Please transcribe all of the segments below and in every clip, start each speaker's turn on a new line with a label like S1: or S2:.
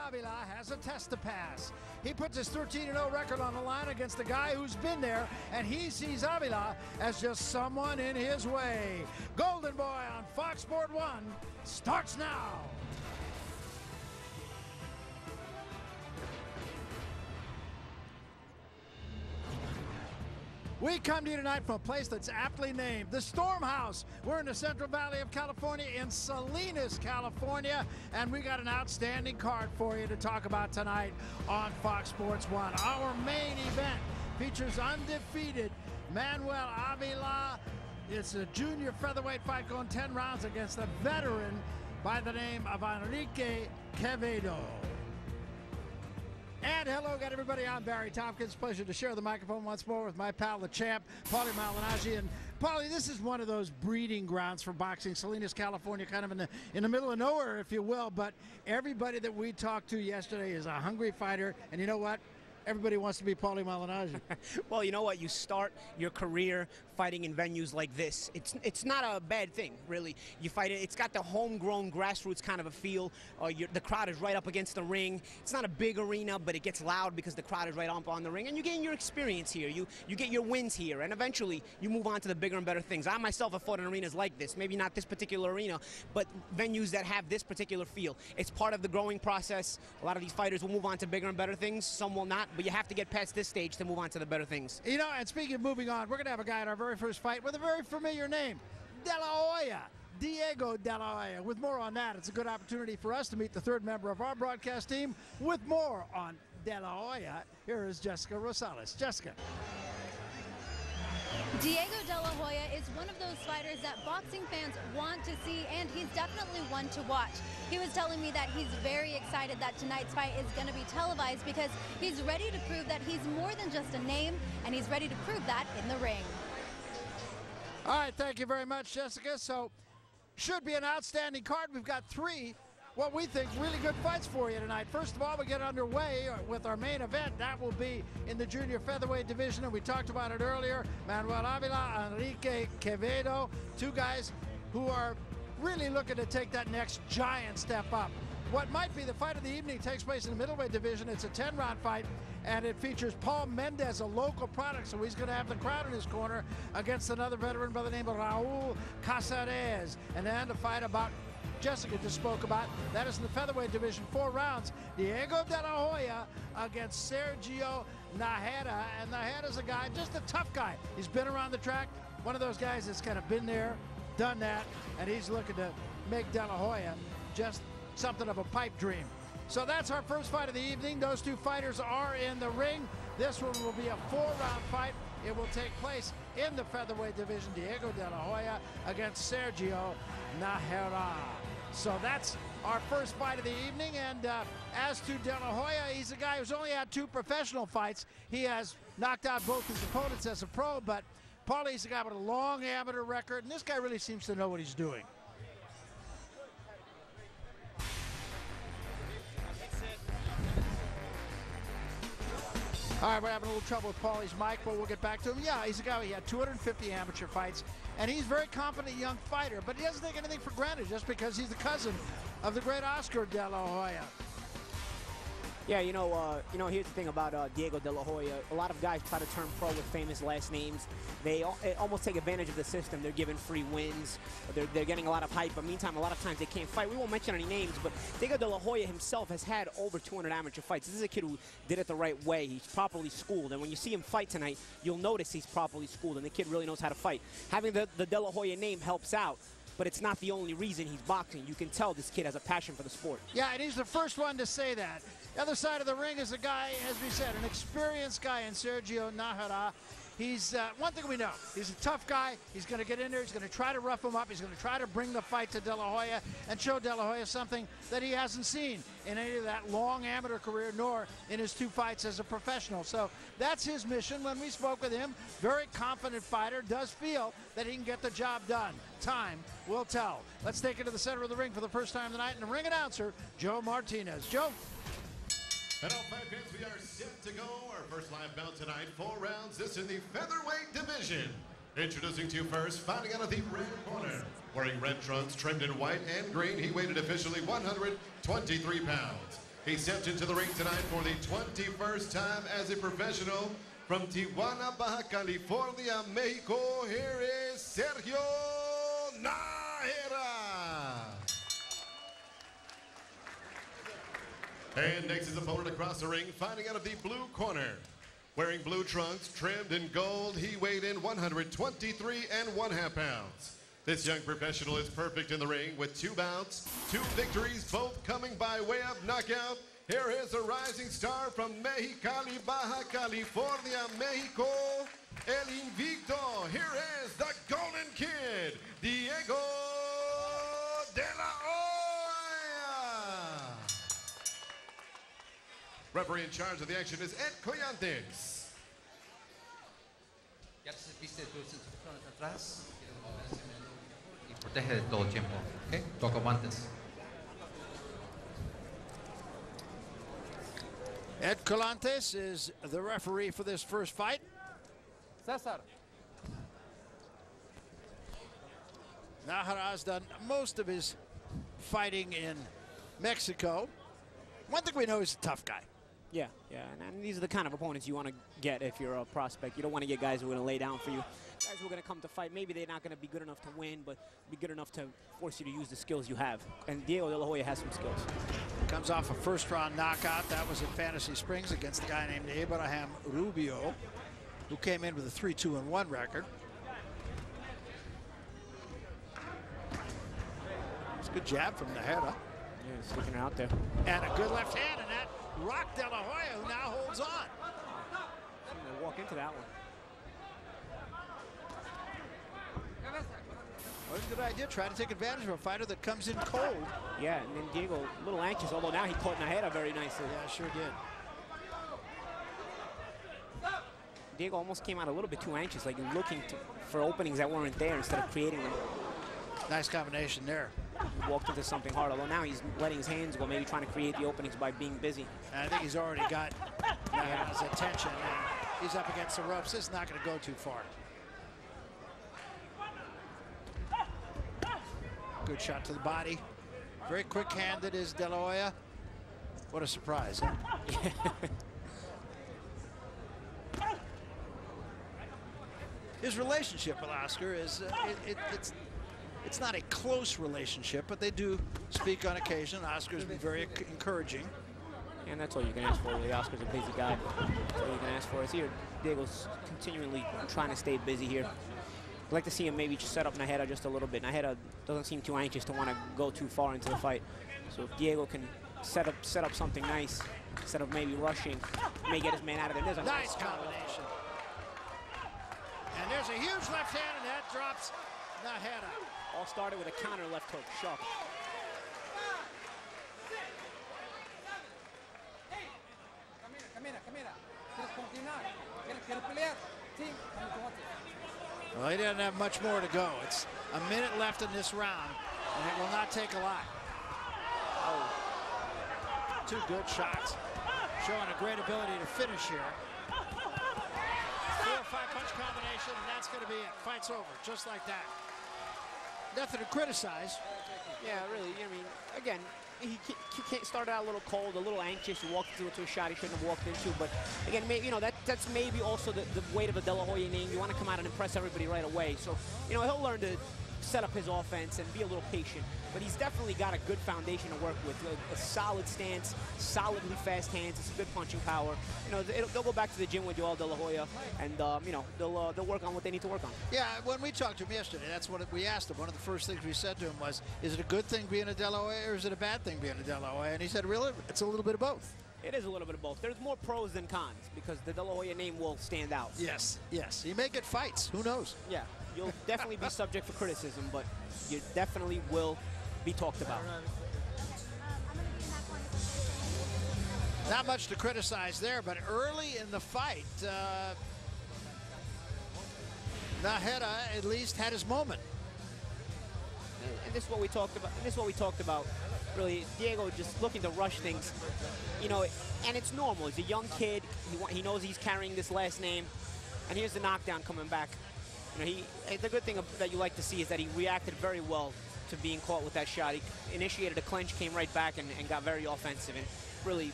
S1: Avila has a test to pass. He puts his 13-0 record on the line against the guy who's been there, and he sees Avila as just someone in his way. Golden Boy on Fox Sport 1 starts now. We come to you tonight from a place that's aptly named the Storm House. We're in the Central Valley of California in Salinas, California, and we got an outstanding card for you to talk about tonight on Fox Sports 1. Our main event features undefeated Manuel Avila. It's a junior featherweight fight going 10 rounds against a veteran by the name of Enrique Quevedo. And hello again, everybody. I'm Barry Tompkins. Pleasure to share the microphone once more with my pal, the champ, Paulie Malignaggi. And Paulie, this is one of those breeding grounds for boxing. Salinas, California, kind of in the middle of nowhere, if you will. But everybody that we talked to yesterday is a hungry fighter. And you know what? Everybody wants to be Paulie Malignaggi.
S2: Well, you know what? You start your career fighting in venues like this. It's not a bad thing, really. You fight it. It's got the homegrown grassroots kind of a feel. The crowd is right up against the ring. It's not a big arena, but it gets loud because the crowd is right up on the ring. And you gain your experience here. You get your wins here. And eventually, you move on to the bigger and better things. I myself have fought in arenas like this. Maybe not this particular arena, but venues that have this particular feel. It's part of the growing process. A lot of these fighters will move on to bigger and better things. Some will not. But you have to get past this stage to move on to the better things.
S1: You know, and speaking of moving on, we're going to have a guy in our very first fight with a very familiar name, De La Hoya. Diego De La Hoya. With more on that, it's a good opportunity for us to meet the third member of our broadcast team. With more on De La Hoya, here is Jessica Rosales. Jessica.
S3: Diego De La Hoya is one of those fighters that boxing fans want to see, and he's definitely one to watch. He was telling me that he's very excited that tonight's fight is going to be televised because he's ready to prove that he's more than just a name, and he's ready to prove that in the ring.
S1: All right, thank you very much, Jessica. So, should be an outstanding card. We've got three, what we think, really good fights for you tonight. First of all, we get underway with our main event. That will be in the junior featherweight division, and we talked about it earlier. Manuel Avila, Enrique Quevedo, two guys who are really looking to take that next giant step up. What might be the fight of the evening takes place in the middleweight division. It's a 10-round fight, and it features Paul Mendez, a local product, so he's going to have the crowd in his corner against another veteran by the name of Raul Casares. And then the fight about Jessica just spoke about, that is in the featherweight division, 4 rounds. Diego De La Hoya against Sergio Najera. And Najera's a guy, just a tough guy. He's been around the track, one of those guys that's kind of been there, done that, and he's looking to make De La Hoya just something of a pipe dream. So that's our first fight of the evening. Those two fighters are in the ring. This one will be a 4-round fight. It will take place in the featherweight division. Diego De La Hoya against Sergio Najera. So that's our first fight of the evening. And as to De La Hoya, he's a guy who's only had 2 professional fights. He has knocked out both his opponents as a pro, but Paulie's a guy with a long amateur record, and this guy really seems to know what he's doing. All right, we're having a little trouble with Paulie's mic, but we'll get back to him. Yeah, he's a guy who had 250 amateur fights, and he's a very confident young fighter, but he doesn't take anything for granted just because he's the cousin of the great Oscar De La Hoya.
S2: Yeah, you know, here's the thing about Diego De La Hoya. A lot of guys try to turn pro with famous last names. They almost take advantage of the system. They're given free wins. They're getting a lot of hype. But meantime, a lot of times they can't fight. We won't mention any names, but Diego De La Hoya himself has had over 200 amateur fights. This is a kid who did it the right way. He's properly schooled. And when you see him fight tonight, you'll notice he's properly schooled, and the kid really knows how to fight. Having the De La Hoya name helps out, but it's not the only reason he's boxing. You can tell this kid has a passion for the sport.
S1: Yeah, and he's the first one to say that. The other side of the ring is a guy, as we said, an experienced guy in Sergio Najera. He's, one thing we know, he's a tough guy. He's going to get in there. He's going to try to rough him up. He's going to try to bring the fight to De La Hoya and show De La Hoya something that he hasn't seen in any of that long amateur career, nor in his 2 fights as a professional. So that's his mission. When we spoke with him, very confident fighter, does feel that he can get the job done. Time will tell. Let's take it to the center of the ring for the first time tonight, and the ring announcer, Joe Martinez. Joe.
S4: And all 5 fans, we are set to go. Our first live bout tonight, 4 rounds. This in the featherweight division. Introducing to you first, fighting out of the red corner. Wearing red trunks trimmed in white and green, he weighed officially 123 pounds. He stepped into the ring tonight for the 21st time as a professional from Tijuana, Baja California, Mexico. Here is Sergio Najera. And next his opponent across the ring, fighting out of the blue corner. Wearing blue trunks, trimmed in gold, he weighed in 123 1/2 pounds. This young professional is perfect in the ring with 2 bouts, 2 victories, both coming by way of knockout. Here is a rising star from Mexicali, Baja California, Mexico, El Invicto. Here is the Golden Kid, Diego de la Hoya. Referee in charge of the action is Ed Coyantes.
S5: Ya se viste tus instrucciones atrás y protege de todo el tiempo. ¿Ok? Toca guantes.
S1: Ed Colantes is the referee for this first fight.
S6: Cesar.
S1: Najera has done most of his fighting in Mexico. One thing we know, he's a tough guy.
S2: Yeah, and these are the kind of opponents you want to get if you're a prospect. You don't want to get guys who are going to lay down for you. Guys who are going to come to fight, maybe they're not going to be good enough to win, but be good enough to force you to use the skills you have. And Diego de la Hoya has some skills.
S1: Comes off a first-round knockout. That was at Fantasy Springs against a guy named Abraham Rubio, who came in with a 3-2-1 record. It's a good jab from Najera.
S2: Yeah, sticking it out there.
S1: And a good left hand, and that rocked De La Hoya, who now holds on.
S2: They walk into that one.
S1: Well, a good idea. Try to take advantage of a fighter that comes in cold.
S2: Yeah, and then Diego a little anxious, although now he caught Najera very nicely.
S1: Yeah, sure did.
S2: Diego almost came out a little bit too anxious, like looking for openings that weren't there instead of creating them.
S1: Nice combination there.
S2: He walked into something hard, although now he's letting his hands go, maybe trying to create the openings by being busy.
S1: And I think he's already got his attention, and he's up against the ropes. This is not going to go too far. Good shot to the body. Very quick-handed is De La Hoya. What a surprise, huh? His relationship with Oscar is, it's not a close relationship, but they do speak on occasion. Oscar's been very encouraging.
S2: And that's all you can ask for. Really. Oscar's a busy guy. That's all you can ask for. Is here, Diego's continually trying to stay busy here. I'd like to see him maybe just set up Najera just a little bit. Najera doesn't seem too anxious to want to go too far into the fight. So if Diego can set up something nice, instead of maybe rushing, may get his man out of there. There's a
S1: nice combination. And there's a huge left hand, and that drops Najera.
S2: All started with a counter left hook. Sharp.
S6: Camina. ¿Quieres continuar? ¿Quieres pelear? Sí.
S1: Well, he didn't have much more to go. It's a minute left in this round, and it will not take a lot. Oh. 2 good shots, showing a great ability to finish here. 4 or 5 punch combination, and that's going to be it. Fight's over, just like that. Nothing to criticize.
S2: Yeah, really. I mean, again, he started out a little cold, a little anxious. He walked into a shot he shouldn't have walked into. But again, maybe, you know, that's maybe also the weight of a De La Hoya name. You want to come out and impress everybody right away. So, you know, he'll learn to set up his offense and be a little patient. But he's definitely got a good foundation to work with. A solid stance, solidly fast hands. It's a good punching power. You know, they'll go back to the gym with Joel De La Hoya, and you know, they'll work on what they need to work on.
S1: Yeah, when we talked to him yesterday, that's what we asked him. One of the first things we said to him was, "Is it a good thing being a De La Hoya, or is it a bad thing being a De La Hoya?" And he said, "Really, it's a little bit of both."
S2: It is a little bit of both. There's more pros than cons because the De La Hoya name will stand out.
S1: Yes. He may get fights. Who knows?
S2: Yeah, you'll definitely be subject for criticism, but you definitely will be talked about.
S1: Not much to criticize there, but early in the fight, Najera at least had his moment.
S2: And this is what we talked about. Really, Diego just looking to rush things, you know, and it's normal. He's a young kid. He knows he's carrying this last name, and here's the knockdown coming back. You know, the good thing that you like to see is that he reacted very well to being caught with that shot. He initiated a clinch, came right back, and got very offensive, and really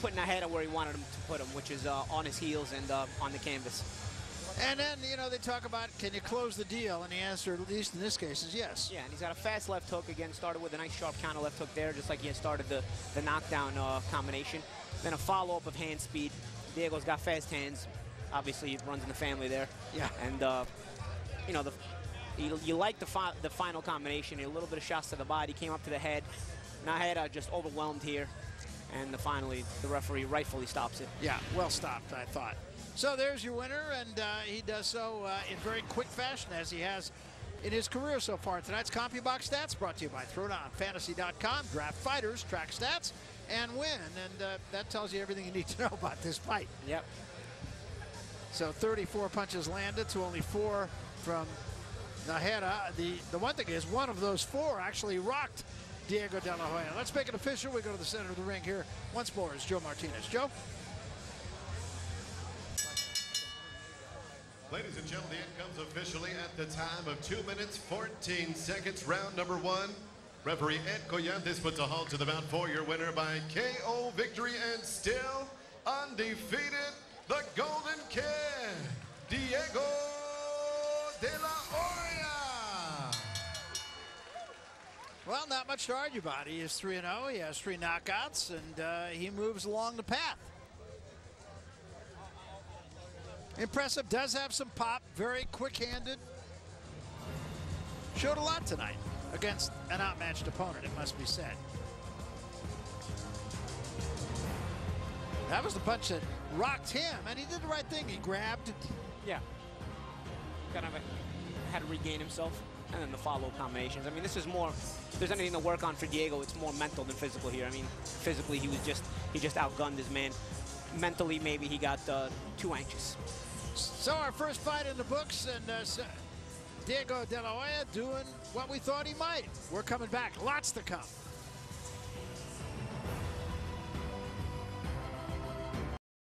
S2: putting Najera where he wanted him to put him, which is on his heels and on the canvas.
S1: And then, you know, they talk about, can you close the deal? And the answer, at least in this case, is yes.
S2: Yeah, and he's got a fast left hook. Again, started with a nice sharp counter left hook there, just like he had started the knockdown combination. Then a follow-up of hand speed. Diego's got fast hands. Obviously, he runs in the family there.
S1: Yeah.
S2: And, you know, you like the final combination. A little bit of shots to the body, came up to the head. Najera just overwhelmed here. And finally, the referee rightfully stops it.
S1: Yeah, well stopped, I thought. So there's your winner, and he does so in very quick fashion, as he has in his career so far. Tonight's CompuBox Stats brought to you by ThrowdownFantasy.com. Draft fighters, track stats, and win. And that tells you everything you need to know about this fight.
S2: Yep.
S1: So 34 punches landed to only 4 from Najera. The one thing is, one of those 4 actually rocked Diego De La Hoya. Let's make it official. We go to the center of the ring here. Once more is Joe Martinez. Joe?
S4: Ladies and gentlemen, the end comes officially at the time of 2 minutes, 14 seconds. Round number 1. Referee Ed Collantes puts a halt to the bout for your winner by KO victory, and still undefeated, the Golden Kid, Diego De La Hoya.
S1: Well, not much to argue about. He is 3-0. He has 3 knockouts, and he moves along the path. Impressive, does have some pop, very quick-handed. Showed a lot tonight against an outmatched opponent, it must be said. That was the punch that rocked him, and he did the right thing. He grabbed.
S2: Yeah. Kind of had to regain himself. And then the follow combinations. I mean, this is more, if there's anything to work on for Diego, it's more mental than physical here. I mean, physically, he just outgunned his man. Mentally, maybe he got too anxious.
S1: So our first fight in the books, and Diego De La Hoya doing what we thought he might. We're coming back. Lots to come.